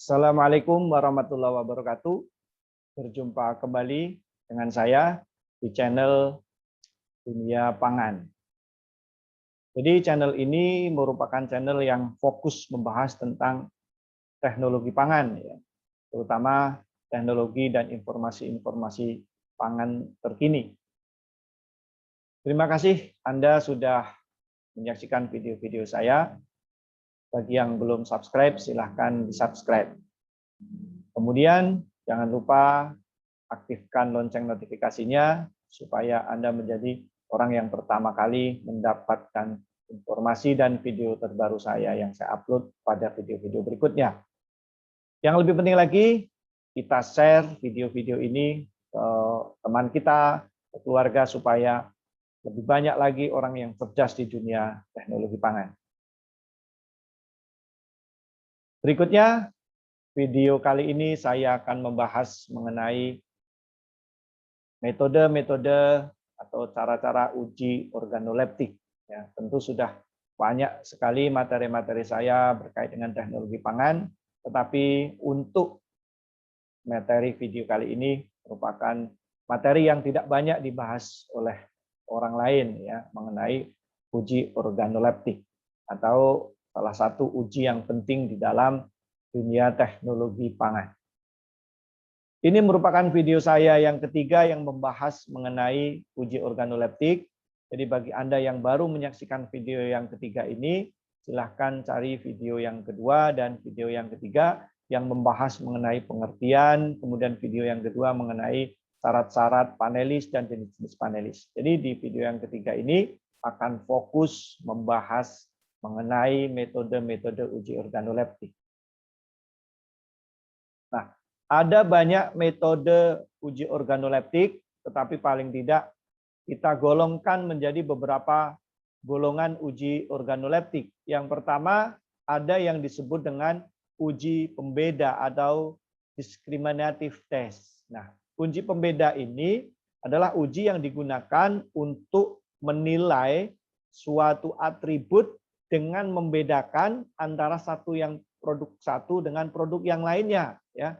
Assalamualaikum warahmatullahi wabarakatuh. Berjumpa kembali dengan saya di channel Dunia Pangan. Jadi channel ini merupakan channel yang fokus membahas tentang teknologi pangan, ya, terutama teknologi dan informasi-informasi pangan terkini. Terima kasih Anda sudah menyaksikan video-video saya. Bagi yang belum subscribe, silahkan di-subscribe. Kemudian jangan lupa aktifkan lonceng notifikasinya supaya Anda menjadi orang yang pertama kali mendapatkan informasi dan video terbaru saya yang saya upload pada video-video berikutnya. Yang lebih penting lagi, kita share video-video ini ke teman kita, ke keluarga, supaya lebih banyak lagi orang yang cerdas di dunia teknologi pangan. Berikutnya, video kali ini saya akan membahas mengenai metode-metode atau cara-cara uji organoleptik. Ya, tentu sudah banyak sekali materi-materi saya berkait dengan teknologi pangan, tetapi untuk materi video kali ini merupakan materi yang tidak banyak dibahas oleh orang lain, ya, mengenai uji organoleptik atau salah satu uji yang penting di dalam dunia teknologi pangan. Ini merupakan video saya yang ketiga yang membahas mengenai uji organoleptik. Jadi bagi Anda yang baru menyaksikan video yang ketiga ini, silahkan cari video yang kedua dan video yang ketiga yang membahas mengenai pengertian, kemudian video yang kedua mengenai syarat-syarat panelis dan jenis-jenis panelis. Jadi di video yang ketiga ini akan fokus membahas mengenai metode-metode uji organoleptik. Nah, ada banyak metode uji organoleptik, tetapi paling tidak kita golongkan menjadi beberapa golongan uji organoleptik. Yang pertama, ada yang disebut dengan uji pembeda atau discriminative test. Nah, uji pembeda ini adalah uji yang digunakan untuk menilai suatu atribut dengan membedakan antara produk satu dengan produk yang lainnya, ya.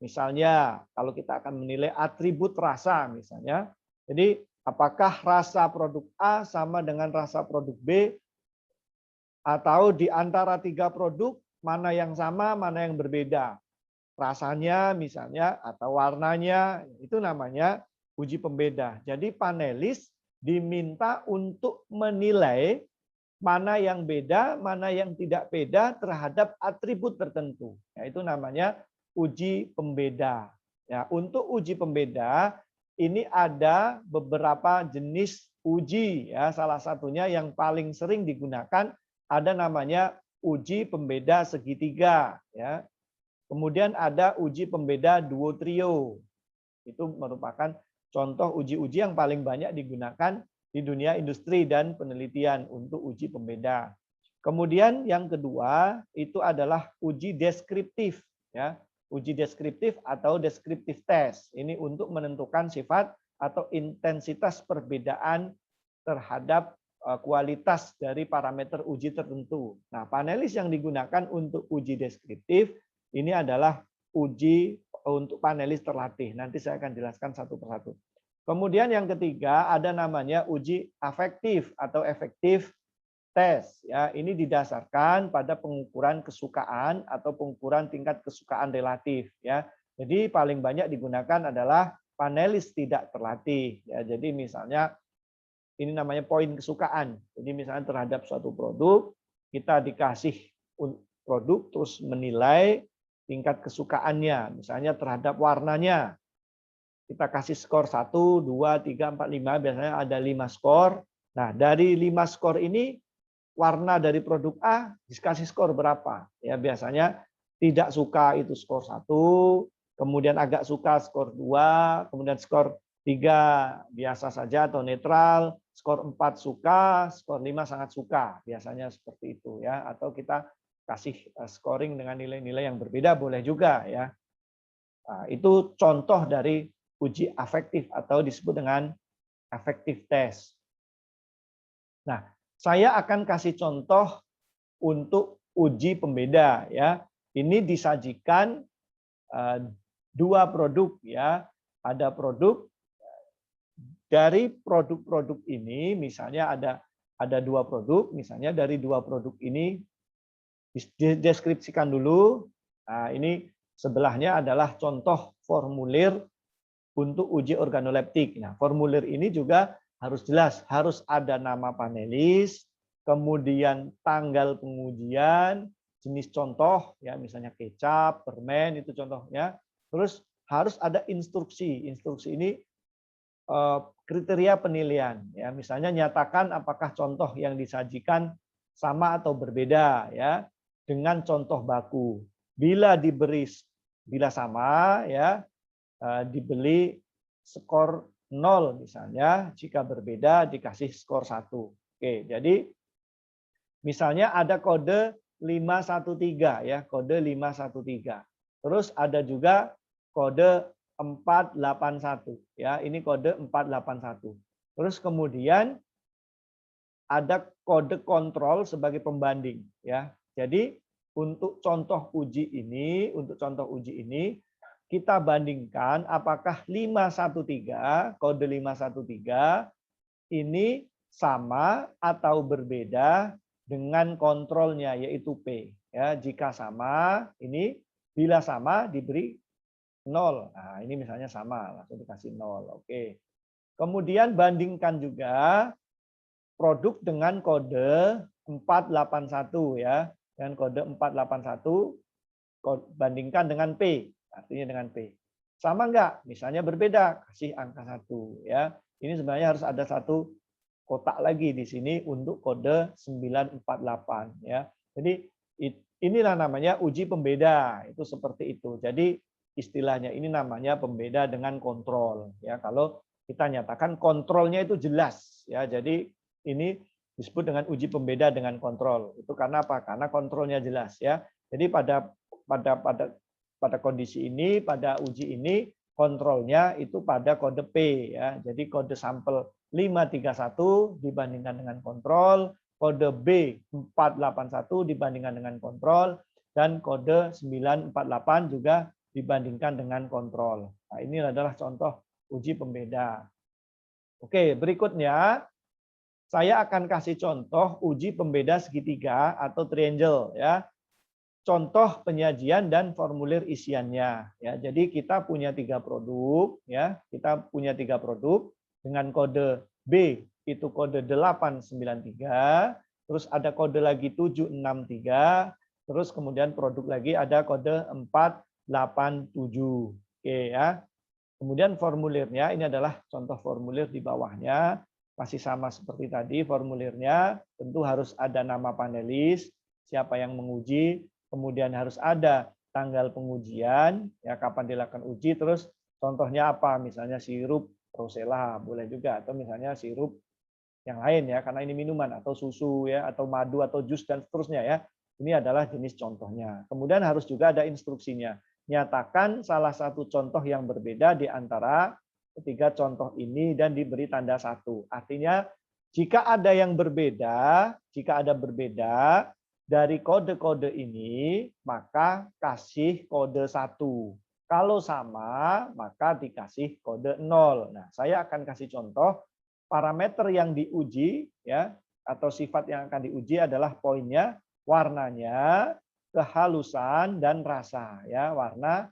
Misalnya kalau kita akan menilai atribut rasa misalnya. Jadi apakah rasa produk A sama dengan rasa produk B, atau di antara tiga produk mana yang sama, mana yang berbeda. Rasanya misalnya atau warnanya, itu namanya uji pembeda. Jadi panelis diminta untuk menilai mana yang beda, mana yang tidak beda terhadap atribut tertentu. Ya, itu namanya uji pembeda. Ya, untuk uji pembeda ini ada beberapa jenis uji. Ya, salah satunya yang paling sering digunakan ada namanya uji pembeda segitiga. Ya. Kemudian ada uji pembeda duo trio. Itu merupakan contoh uji-uji yang paling banyak digunakan di dunia industri dan penelitian untuk uji pembeda. Kemudian yang kedua itu adalah uji deskriptif, ya. Uji deskriptif atau deskriptif test. Ini untuk menentukan sifat atau intensitas perbedaan terhadap kualitas dari parameter uji tertentu. Nah, panelis yang digunakan untuk uji deskriptif ini adalah uji untuk panelis terlatih. Nanti saya akan jelaskan satu persatu. Kemudian yang ketiga ada namanya uji afektif atau efektif test. Ya, ini didasarkan pada pengukuran kesukaan atau pengukuran tingkat kesukaan relatif. Ya, jadi paling banyak digunakan adalah panelis tidak terlatih. Ya, jadi misalnya ini namanya poin kesukaan. Jadi misalnya terhadap suatu produk kita dikasih produk terus menilai tingkat kesukaannya. Misalnya terhadap warnanya. Kita kasih skor 1, 2, 3, 4, 5, biasanya ada 5 skor. Nah, dari 5 skor ini, warna dari produk A dikasih skor berapa? Ya, biasanya tidak suka itu skor 1, kemudian agak suka skor 2, kemudian skor 3 biasa saja atau netral, skor 4 suka, skor 5 sangat suka. Biasanya seperti itu, ya. Atau kita kasih scoring dengan nilai-nilai yang berbeda boleh juga, ya. Nah, itu contoh dari uji afektif atau disebut dengan afektif test. Nah, saya akan kasih contoh untuk uji pembeda, ya. ini disajikan dua produk ya. Ada produk, dari produk-produk ini misalnya ada dua produk, misalnya dari dua produk ini dideskripsikan dulu. Nah, ini sebelahnya adalah contoh formulir untuk uji organoleptik. Nah, formulir ini juga harus jelas, harus ada nama panelis, kemudian tanggal pengujian, jenis contoh, ya misalnya kecap, permen itu contohnya. Terus harus ada instruksi. Instruksi ini kriteria penilaian. Ya, misalnya nyatakan apakah contoh yang disajikan sama atau berbeda ya dengan contoh baku. Bila sama ya dibeli skor 0 misalnya, jika berbeda dikasih skor 1. Oke, jadi misalnya ada kode 513 ya, kode 513. Terus ada juga kode 481 ya, ini kode 481. Terus kemudian ada kode kontrol sebagai pembanding ya. Jadi untuk contoh uji ini, kita bandingkan apakah 513, kode 513 ini sama atau berbeda dengan kontrolnya yaitu P. Ya, jika sama, ini bila sama diberi 0. Nah, ini misalnya sama, langsung dikasih 0. Oke. Kemudian bandingkan juga produk dengan kode 481 ya. Dengan kode 481 bandingkan dengan P, artinya dengan P. Sama enggak? Misalnya berbeda, kasih angka 1 ya. Ini sebenarnya harus ada satu kotak lagi di sini untuk kode 948 ya. Jadi inilah namanya uji pembeda, itu seperti itu. Jadi istilahnya ini namanya pembeda dengan kontrol ya. Kalau kita nyatakan kontrolnya itu jelas ya. Jadi ini disebut dengan uji pembeda dengan kontrol. Itu karena apa? Karena kontrolnya jelas ya. Jadi pada kondisi ini, pada uji ini kontrolnya itu pada kode P ya. Jadi kode sampel 531 dibandingkan dengan kontrol, kode B 481 dibandingkan dengan kontrol, dan kode 948 juga dibandingkan dengan kontrol. Nah, ini adalah contoh uji pembeda. Oke, berikutnya saya akan kasih contoh uji pembeda segitiga atau triangle ya. Contoh penyajian dan formulir isiannya ya. Jadi kita punya 3 produk ya. Kita punya 3 produk dengan kode B itu kode 893, terus ada kode lagi 763, terus kemudian produk lagi ada kode 487. Oke ya. Kemudian formulirnya ini adalah contoh formulir di bawahnya. Masih sama seperti tadi formulirnya, tentu harus ada nama panelis, siapa yang menguji, kemudian harus ada tanggal pengujian, ya kapan dilakukan uji, terus contohnya apa, misalnya sirup rosella boleh juga, atau misalnya sirup yang lain ya, karena ini minuman, atau susu ya, atau madu atau jus dan seterusnya ya. Ini adalah jenis contohnya. Kemudian harus juga ada instruksinya. Nyatakan salah satu contoh yang berbeda di antara ketiga contoh ini dan diberi tanda 1. Artinya jika ada yang berbeda, dari kode-kode ini, maka kasih kode 1. Kalau sama, maka dikasih kode 0. Nah, saya akan kasih contoh parameter yang diuji ya, atau sifat yang akan diuji adalah poinnya, warnanya, kehalusan dan rasa ya, warna,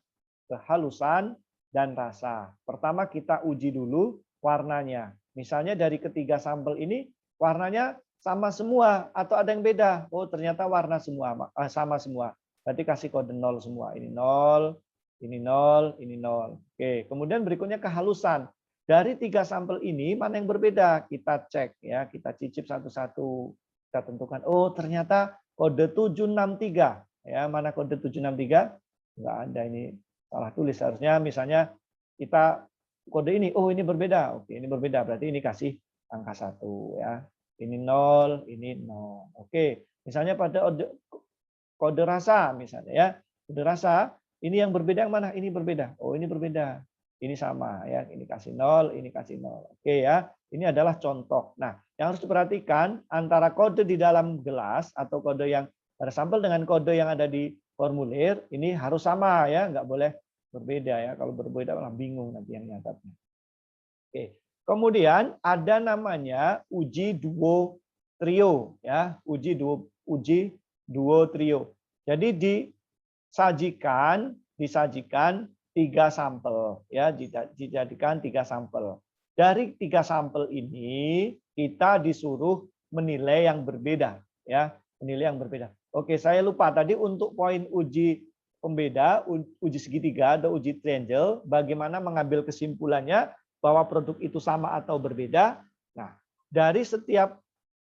kehalusan dan rasa. Pertama kita uji dulu warnanya. Misalnya dari ketiga sampel ini warnanya sama semua atau ada yang beda. Oh, ternyata warna semua sama semua. Berarti kasih kode 0 semua. Ini 0, ini 0, ini 0. Oke, kemudian berikutnya kehalusan. Dari 3 sampel ini mana yang berbeda? Kita cek ya, kita cicip satu-satu. Kita tentukan, oh ternyata kode 763. Ya, mana kode 763? Enggak ada, ini salah tulis, harusnya misalnya kita kode ini, oh ini berbeda, oke ini berbeda, berarti ini kasih angka 1 ya, ini 0, ini 0, oke. Misalnya pada kode rasa misalnya ya, kode rasa ini yang berbeda yang mana? Ini berbeda, oh ini berbeda, ini sama ya, ini kasih 0, ini kasih 0, oke ya. Ini adalah contoh. Nah, yang harus diperhatikan antara kode di dalam gelas atau kode yang pada sampel dengan kode yang ada di formulir ini harus sama ya, nggak boleh berbeda ya. Kalau berbeda malah bingung nanti yang nyatatnya. Oke. Kemudian ada namanya uji duo trio ya, uji duo trio. Jadi disajikan 3 sampel ya, dijadikan 3 sampel. Dari 3 sampel ini kita disuruh menilai yang berbeda ya, menilai yang berbeda. Oke, saya lupa tadi untuk poin uji pembeda, uji segitiga atau uji triangle, bagaimana mengambil kesimpulannya bahwa produk itu sama atau berbeda. Nah, dari setiap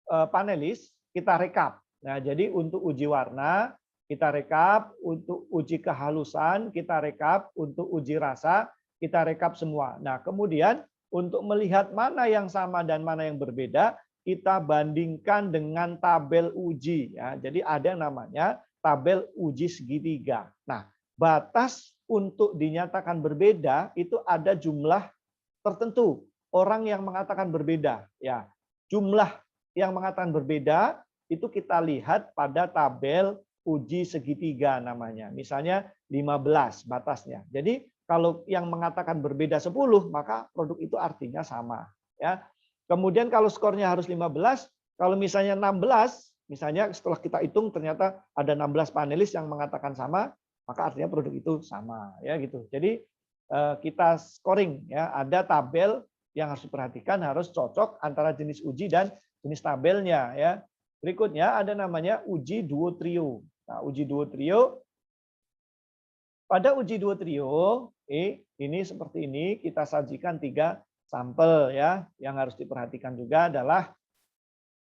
panelis kita rekap. Nah, jadi untuk uji warna kita rekap, untuk uji kehalusan kita rekap, untuk uji rasa kita rekap semua. Nah, kemudian untuk melihat mana yang sama dan mana yang berbeda, kita bandingkan dengan tabel uji ya. Jadi ada namanya tabel uji segitiga. Nah, batas untuk dinyatakan berbeda itu ada jumlah tertentu. Orang yang mengatakan berbeda ya. Jumlah yang mengatakan berbeda itu kita lihat pada tabel uji segitiga namanya. Misalnya 15 batasnya. Jadi kalau yang mengatakan berbeda 10, maka produk itu artinya sama ya. Kemudian kalau skornya harus 15, kalau misalnya 16, misalnya setelah kita hitung ternyata ada 16 panelis yang mengatakan sama, maka artinya produk itu sama ya gitu. Jadi kita scoring ya, ada tabel yang harus diperhatikan, harus cocok antara jenis uji dan jenis tabelnya ya. Berikutnya ada namanya uji duo trio. Nah, uji duo trio, pada uji duo trio ini seperti ini, kita sajikan 3 sampel ya. Yang harus diperhatikan juga adalah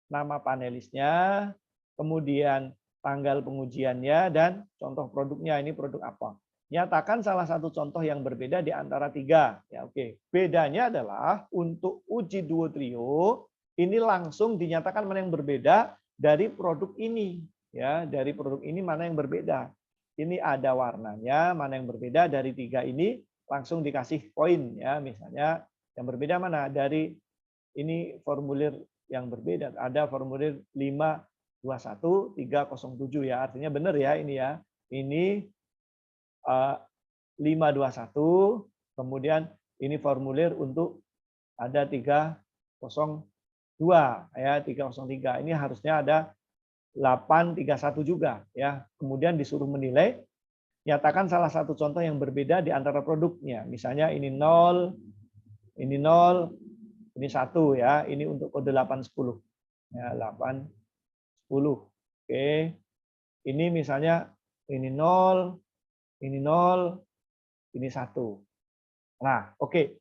nama panelisnya, kemudian tanggal pengujiannya, dan contoh produknya. Ini produk apa? Nyatakan salah satu contoh yang berbeda di antara 3. Ya, oke. Bedanya adalah untuk uji duo trio ini langsung dinyatakan mana yang berbeda dari produk ini. Ya, dari produk ini mana yang berbeda. Ini ada warnanya, mana yang berbeda dari 3 ini langsung dikasih poin ya. Misalnya yang berbeda mana dari ini formulir yang berbeda. Ada formulir 521307 ya. Artinya benar ya ini ya. Ini 521, kemudian ini formulir untuk ada 302 ya, 303. Ini harusnya ada 831 juga ya. Kemudian disuruh menilai, nyatakan salah satu contoh yang berbeda di antara produknya. Misalnya ini 0, ini 0, ini 1 ya. Ini untuk kode 810. Ya, 810. Oke. Ini misalnya ini 0, ini 0, ini 1. Nah, oke.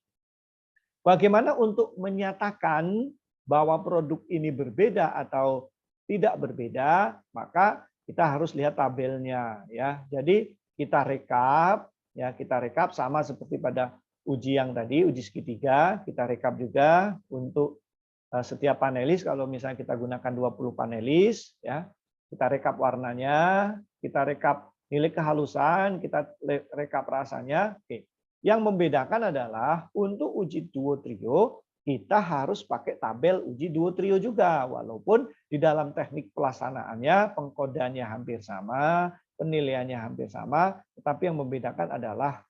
Bagaimana untuk menyatakan bahwa produk ini berbeda atau tidak berbeda? Maka kita harus lihat tabelnya ya. Jadi kita rekap ya, kita rekap sama seperti pada uji yang tadi, uji segitiga, kita rekap juga untuk setiap panelis. Kalau misalnya kita gunakan 20 panelis ya, kita rekap warnanya, kita rekap nilai kehalusan, kita rekap rasanya. Oke. Yang membedakan adalah untuk uji duo trio kita harus pakai tabel uji duo trio juga, walaupun di dalam teknik pelaksanaannya pengkodannya hampir sama, penilaiannya hampir sama, tetapi yang membedakan adalah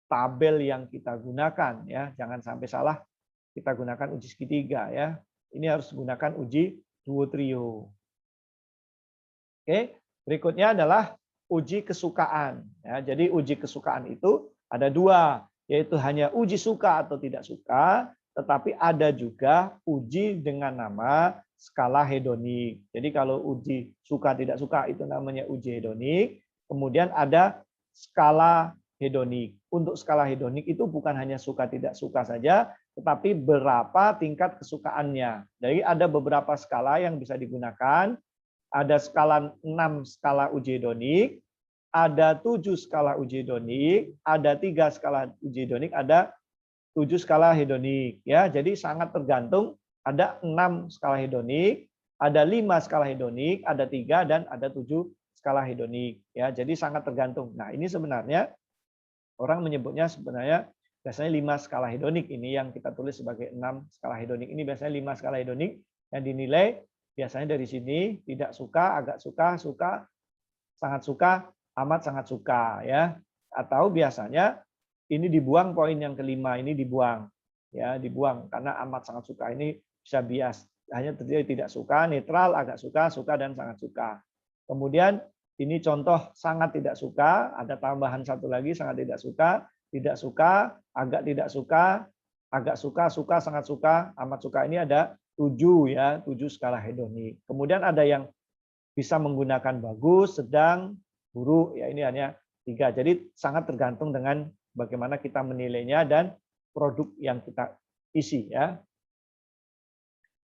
tabel yang kita gunakan ya. Jangan sampai salah kita gunakan uji segitiga ya. Ini harus gunakan uji duo trio. Oke, berikutnya adalah uji kesukaan. Ya, jadi uji kesukaan itu ada 2, yaitu hanya uji suka atau tidak suka, tetapi ada juga uji dengan nama skala hedonik. Jadi kalau uji suka tidak suka itu namanya uji hedonik. Kemudian ada skala hedonik. Untuk skala hedonik itu bukan hanya suka tidak suka saja, tetapi berapa tingkat kesukaannya. Jadi ada beberapa skala yang bisa digunakan. Ada skala 6 skala uji hedonik, ada 7 skala uji hedonik, ada 3 skala uji hedonik, ada 7 skala hedonik ya. Jadi sangat tergantung, ada 6 skala hedonik, ada 5 skala hedonik, ada 3 dan ada 7 skala hedonik ya. Jadi sangat tergantung. Nah, ini sebenarnya orang menyebutnya sebenarnya biasanya 5 skala hedonik, ini yang kita tulis sebagai 6 skala hedonik. Ini biasanya 5 skala hedonik yang dinilai biasanya dari sini tidak suka, agak suka, suka, sangat suka, amat sangat suka ya. Atau biasanya ini dibuang poin yang kelima, ini dibuang. Ya, dibuang karena amat sangat suka ini bisa bias. Hanya terjadi tidak suka, netral, agak suka, suka dan sangat suka. Kemudian ini contoh sangat tidak suka, ada tambahan satu lagi sangat tidak suka, agak tidak suka, agak suka, suka, sangat suka, amat suka. Ini ada 7 ya, 7 skala hedonik. Kemudian ada yang bisa menggunakan bagus, sedang, buruk, ya ini hanya 3. Jadi sangat tergantung dengan bagaimana kita menilainya dan produk yang kita isi ya.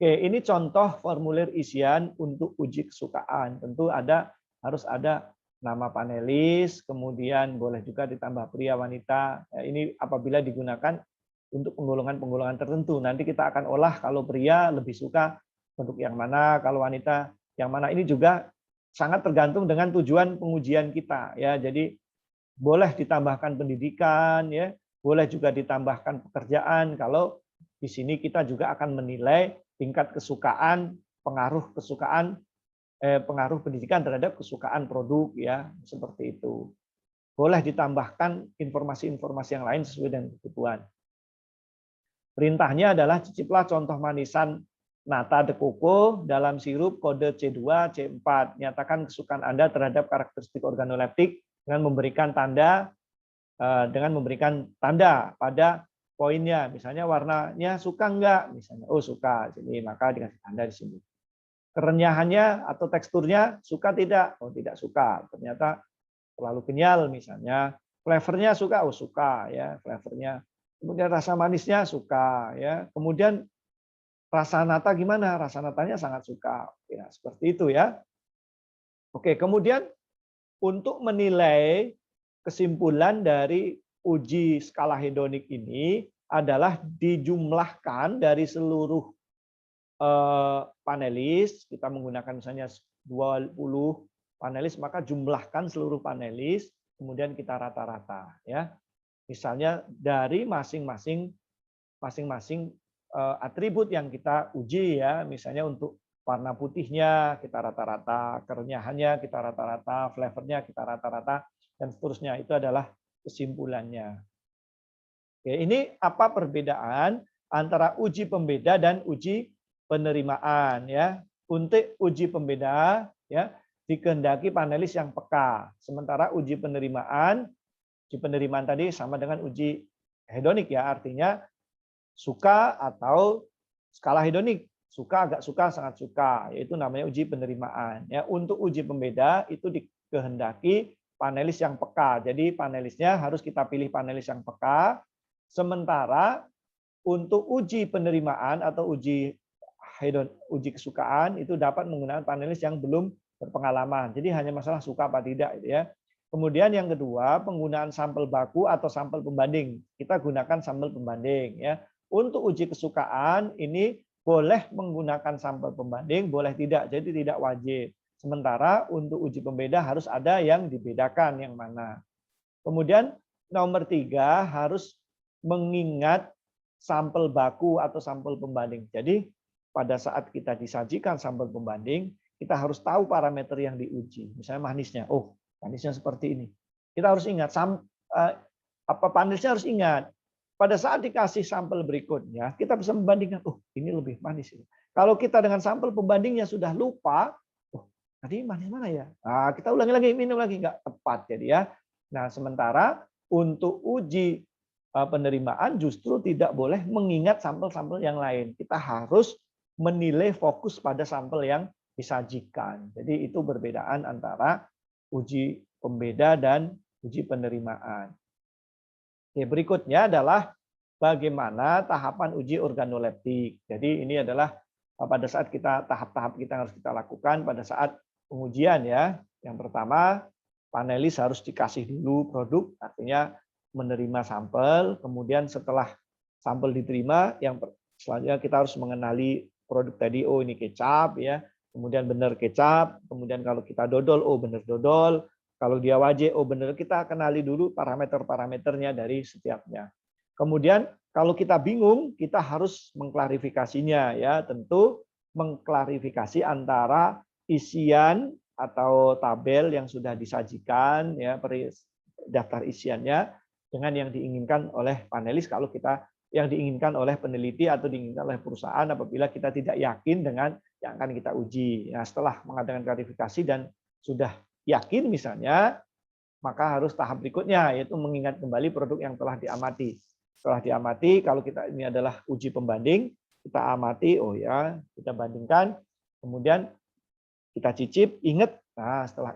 Oke, ini contoh formulir isian untuk uji kesukaan. Tentu harus ada nama panelis, kemudian boleh juga ditambah pria wanita. Ya, ini apabila digunakan untuk penggolongan-penggolongan tertentu. Nanti kita akan olah kalau pria lebih suka bentuk yang mana, kalau wanita yang mana. Ini juga sangat tergantung dengan tujuan pengujian kita ya. Jadi boleh ditambahkan pendidikan ya, boleh juga ditambahkan pekerjaan kalau di sini kita juga akan menilai tingkat kesukaan, pengaruh pendidikan terhadap kesukaan produk ya, seperti itu. Boleh ditambahkan informasi-informasi yang lain sesuai dengan kebutuhan. Perintahnya adalah ciciplah contoh manisan nata de coco dalam sirup kode C2, C4. Nyatakan kesukaan Anda terhadap karakteristik organoleptik dengan memberikan tanda pada poinnya. Misalnya warnanya suka enggak? Misalnya, oh suka. Jadi maka dikasih tanda di sini. Kerenyahannya atau teksturnya suka tidak? Oh tidak suka. Ternyata terlalu kenyal misalnya. Flavornya suka? Oh suka ya flavornya. Kemudian rasa manisnya suka ya. Kemudian rasa nata gimana? Rasa natanya sangat suka. Ya, seperti itu ya. Oke, kemudian untuk menilai kesimpulan dari uji skala hedonik ini adalah dijumlahkan dari seluruh panelis. Kita menggunakan misalnya 20 panelis, maka jumlahkan seluruh panelis, kemudian kita rata-rata ya. Misalnya dari masing-masing atribut yang kita uji ya, misalnya untuk warna putihnya kita rata-rata, kerenyahannya kita rata-rata, flavornya kita rata-rata, dan seterusnya. Itu adalah kesimpulannya. Oke, ini apa perbedaan antara uji pembeda dan uji penerimaan ya. Untuk uji pembeda ya dikehendaki panelis yang peka. Sementara uji penerimaan tadi sama dengan uji hedonik ya, artinya suka atau skala hedonik. Suka, agak suka, sangat suka, yaitu namanya uji penerimaan. Ya, untuk uji pembeda itu dikehendaki panelis yang peka. Jadi panelisnya harus kita pilih panelis yang peka. Sementara untuk uji penerimaan atau uji kesukaan itu dapat menggunakan panelis yang belum berpengalaman. Jadi hanya masalah suka apa tidak gitu ya. Kemudian yang kedua, penggunaan sampel baku atau sampel pembanding. Kita gunakan sampel pembanding ya. Untuk uji kesukaan ini boleh menggunakan sampel pembanding, boleh tidak. Jadi tidak wajib. Sementara untuk uji pembeda harus ada yang dibedakan yang mana. Kemudian nomor 3 harus mengingat sampel baku atau sampel pembanding. Jadi pada saat kita disajikan sampel pembanding, kita harus tahu parameter yang diuji. Misalnya manisnya, oh manisnya seperti ini. Kita harus ingat, panelisnya harus ingat. Pada saat dikasih sampel berikutnya, kita bisa membandingkan, oh ini lebih manis. Kalau kita dengan sampel pembandingnya sudah lupa, oh tadi manis mana ya? Nah, kita ulangi lagi, minum lagi, nggak tepat jadi ya. Nah sementara untuk uji penerimaan justru tidak boleh mengingat sampel-sampel yang lain. Kita harus menilai fokus pada sampel yang disajikan. Jadi itu perbedaan antara uji pembeda dan uji penerimaan. Oke, berikutnya adalah bagaimana tahapan uji organoleptik. Jadi ini adalah pada saat tahap-tahap kita harus kita lakukan pada saat pengujian ya. Yang pertama, panelis harus dikasih dulu produk, artinya menerima sampel. Kemudian setelah sampel diterima, yang selanjutnya kita harus mengenali produk tadi. Oh ini kecap ya. Kemudian benar kecap. Kemudian kalau kita dodol, oh benar dodol. Kalau dia wajib, oh benar, kita kenali dulu parameter-parameternya dari setiapnya. Kemudian kalau kita bingung, kita harus mengklarifikasinya ya, tentu mengklarifikasi antara isian atau tabel yang sudah disajikan ya daftar isiannya dengan yang diinginkan oleh panelis kalau kita yang diinginkan oleh peneliti atau diinginkan oleh perusahaan apabila kita tidak yakin dengan yang akan kita uji. Ya, setelah mengadakan klarifikasi dan sudah yakin misalnya, maka harus tahap berikutnya yaitu mengingat kembali produk yang telah diamati. Setelah diamati, kalau kita ini adalah uji pembanding, kita amati, oh ya, kita bandingkan, kemudian kita cicip, ingat. Nah, setelah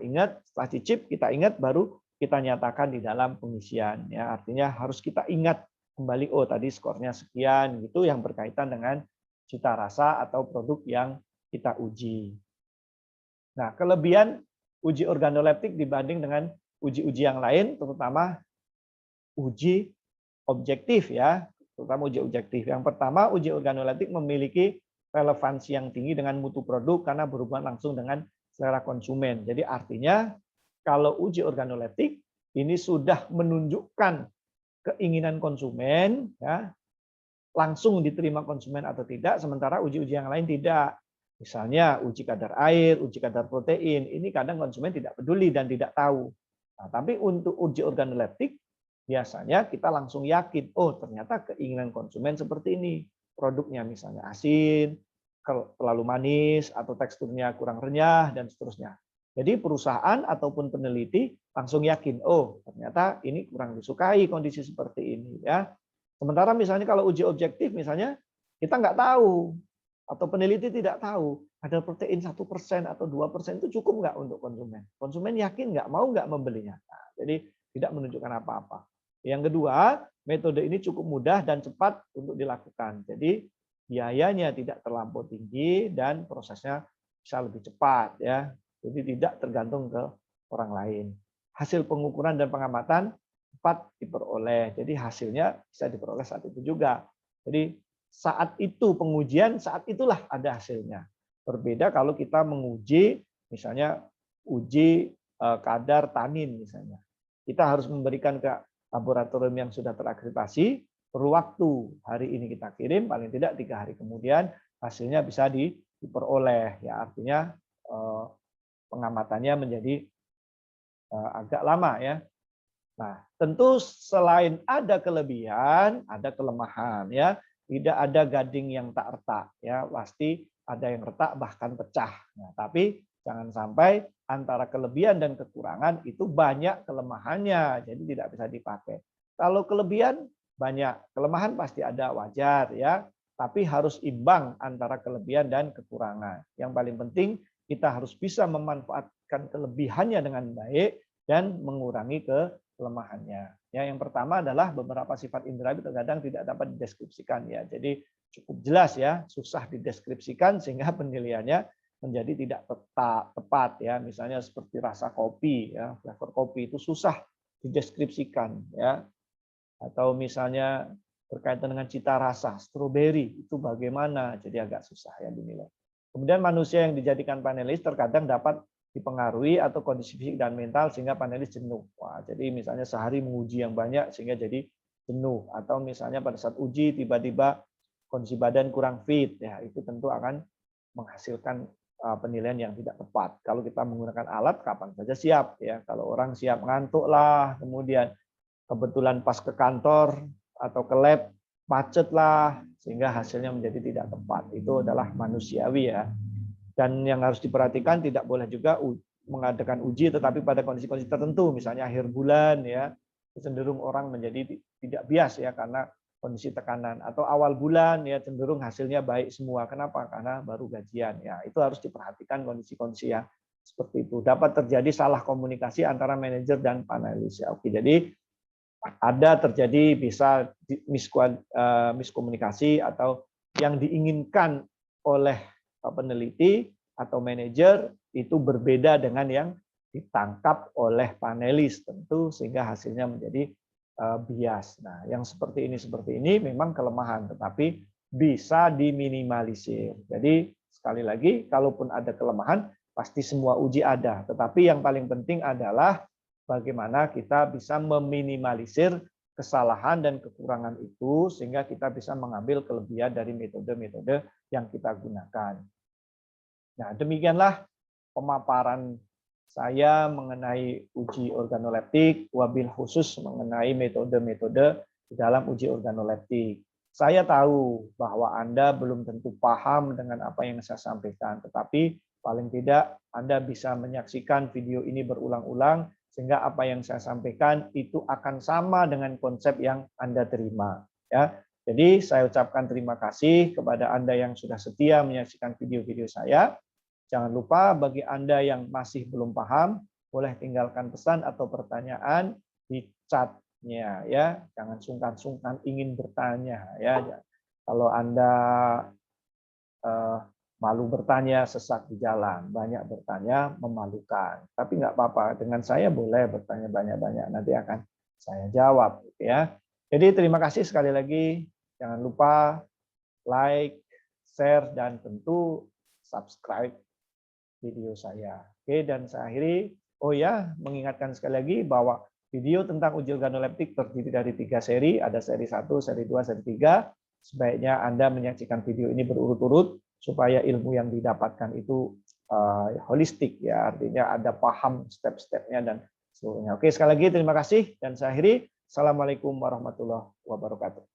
cicip, kita ingat, baru kita nyatakan di dalam pengisian. Ya, artinya harus kita ingat kembali, oh tadi skornya sekian, gitu yang berkaitan dengan cita rasa atau produk yang kita uji. Nah, kelebihan uji organoleptik dibanding dengan uji-uji yang lain, terutama uji objektif ya, terutama uji objektif. Yang pertama, uji organoleptik memiliki relevansi yang tinggi dengan mutu produk karena berhubungan langsung dengan selera konsumen. Jadi artinya kalau uji organoleptik ini sudah menunjukkan keinginan konsumen ya, langsung diterima konsumen atau tidak, sementara uji-uji yang lain tidak. Misalnya uji kadar air, uji kadar protein, ini kadang konsumen tidak peduli dan tidak tahu. Nah, tapi untuk uji organoleptik biasanya kita langsung yakin, oh ternyata keinginan konsumen seperti ini. Produknya misalnya asin, terlalu manis, atau teksturnya kurang renyah, dan seterusnya. Jadi perusahaan ataupun peneliti langsung yakin, oh ternyata ini kurang disukai kondisi seperti ini. Ya. Sementara misalnya kalau uji objektif, misalnya kita nggak tahu, atau peneliti tidak tahu, kadar protein 1% atau 2% itu cukup nggak untuk konsumen? Konsumen yakin nggak, mau nggak membelinya? Nah, jadi tidak menunjukkan apa-apa. Yang kedua, metode ini cukup mudah dan cepat untuk dilakukan. Jadi biayanya tidak terlampau tinggi dan prosesnya bisa lebih cepat ya. Jadi tidak tergantung ke orang lain. Hasil pengukuran dan pengamatan cepat diperoleh. Jadi hasilnya bisa diperoleh saat itu juga. Jadi saat itu pengujian, saat itulah ada hasilnya. Berbeda kalau kita menguji misalnya uji kadar tanin misalnya. Kita harus memberikan ke laboratorium yang sudah terakreditasi, perlu waktu. Hari ini kita kirim, paling tidak 3 hari kemudian hasilnya bisa diperoleh. Ya, artinya pengamatannya menjadi agak lama ya. Nah, tentu selain ada kelebihan, ada kelemahan ya. Tidak ada gading yang tak retak ya, pasti ada yang retak bahkan pecah. Nah, tapi jangan sampai antara kelebihan dan kekurangan itu banyak kelemahannya, jadi tidak bisa dipakai. Kalau kelebihan banyak, kelemahan pasti ada, wajar ya, tapi harus imbang antara kelebihan dan kekurangan. Yang paling penting kita harus bisa memanfaatkan kelebihannya dengan baik dan mengurangi kelemahannya. Ya, yang pertama adalah beberapa sifat indera terkadang tidak dapat dideskripsikan ya. Jadi cukup jelas ya, susah dideskripsikan sehingga penilaiannya menjadi tidak tepat ya. Misalnya seperti rasa kopi ya, flavor kopi itu susah dideskripsikan ya. Atau misalnya berkaitan dengan cita rasa stroberi itu bagaimana, jadi agak susah ya dinilai. Kemudian manusia yang dijadikan panelis terkadang dapat dipengaruhi atau kondisi fisik dan mental sehingga panelis jenuh. Wah, jadi misalnya sehari menguji yang banyak sehingga jadi jenuh, atau misalnya pada saat uji tiba-tiba kondisi badan kurang fit, ya itu tentu akan menghasilkan penilaian yang tidak tepat. Kalau kita menggunakan alat kapan saja siap ya. Kalau orang siap ngantuk lah, kemudian kebetulan pas ke kantor atau ke lab macet lah sehingga hasilnya menjadi tidak tepat. Itu adalah manusiawi ya. Dan yang harus diperhatikan tidak boleh juga mengadakan uji tetapi pada kondisi-kondisi tertentu, misalnya akhir bulan ya, cenderung orang menjadi tidak bias ya karena kondisi tekanan, atau awal bulan ya cenderung hasilnya baik semua. Kenapa? Karena baru gajian ya. Itu harus diperhatikan kondisi-kondisi yang seperti itu. Dapat terjadi salah komunikasi antara manajer dan panelis ya. Oke, jadi ada terjadi bisa miskomunikasi atau yang diinginkan oleh peneliti atau manajer itu berbeda dengan yang ditangkap oleh panelis tentu sehingga hasilnya menjadi bias. Nah, yang seperti ini memang kelemahan tetapi bisa diminimalisir. Jadi sekali lagi kalaupun ada kelemahan pasti semua uji ada, tetapi yang paling penting adalah bagaimana kita bisa meminimalisir kesalahan dan kekurangan itu sehingga kita bisa mengambil kelebihan dari metode-metode yang kita gunakan. Nah, demikianlah pemaparan saya mengenai uji organoleptik, wabil khusus mengenai metode-metode di dalam uji organoleptik. Saya tahu bahwa Anda belum tentu paham dengan apa yang saya sampaikan, tetapi paling tidak Anda bisa menyaksikan video ini berulang-ulang sehingga apa yang saya sampaikan itu akan sama dengan konsep yang Anda terima. Ya, jadi saya ucapkan terima kasih kepada Anda yang sudah setia menyaksikan video-video saya. Jangan lupa bagi Anda yang masih belum paham, boleh tinggalkan pesan atau pertanyaan di chat-nya ya. Jangan sungkan-sungkan ingin bertanya ya. Kalau Anda malu bertanya, sesat di jalan, banyak bertanya memalukan. Tapi nggak apa-apa, dengan saya boleh bertanya banyak-banyak, nanti akan saya jawab gitu ya. Jadi terima kasih sekali lagi. Jangan lupa like, share, dan tentu subscribe video saya. Oke, dan saya akhiri, oh ya, mengingatkan sekali lagi bahwa video tentang uji organoleptik terdiri dari 3 seri, ada seri 1, seri 2, seri 3. Sebaiknya Anda menyaksikan video ini berurut-urut supaya ilmu yang didapatkan itu holistik ya, artinya ada paham step-stepnya dan seluruhnya. Oke, sekali lagi terima kasih dan saya akhiri. Assalamualaikum warahmatullahi wabarakatuh.